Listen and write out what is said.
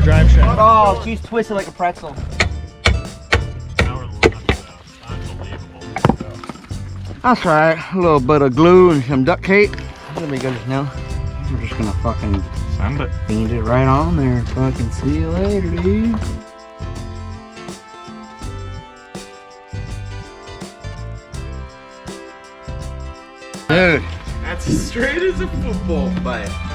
your drive shaft. Oh, she's twisted like a pretzel. That's right. A little bit of glue and some duct tape. That'll be good now. We're just gonna fucking Sand it. paint it right on there. Fucking see you later, dude. Dude. That's as straight as a football bat.